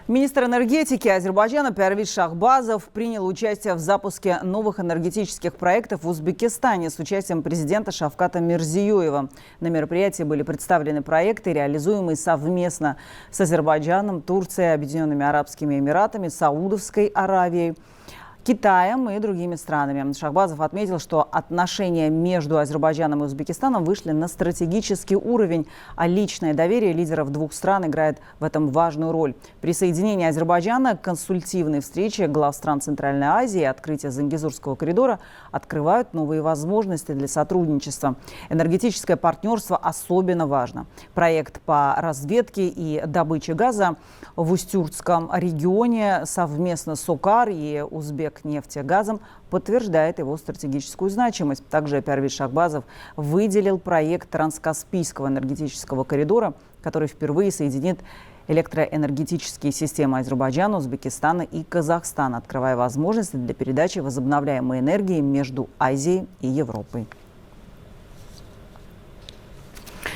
Министр энергетики Азербайджана Первиз Шахбазов принял участие в запуске новых энергетических проектов в Узбекистане с участием президента Шавката Мирзиёева. На мероприятии были представлены проекты, реализуемые совместно с Азербайджаном, Турцией, Объединенными Арабскими Эмиратами, Саудовской Аравией, Китаем и другими странами. Шахбазов отметил, что отношения между Азербайджаном и Узбекистаном вышли на стратегический уровень, а личное доверие лидеров двух стран играет в этом важную роль. Присоединение Азербайджана к консультативной встрече глав стран Центральной Азии и открытие Зангезурского коридора открывают новые возможности для сотрудничества. Энергетическое партнерство особенно важно. Проект по разведке и добыче газа в Устюртском регионе совместно с СОКАР и Узбекнефтегазом подтверждает его стратегическую значимость. Также Первиз Шахбазов выделил проект Транскаспийского энергетического коридора, который впервые соединит электроэнергетические системы Азербайджана, Узбекистана и Казахстана, открывая возможности для передачи возобновляемой энергии между Азией и Европой.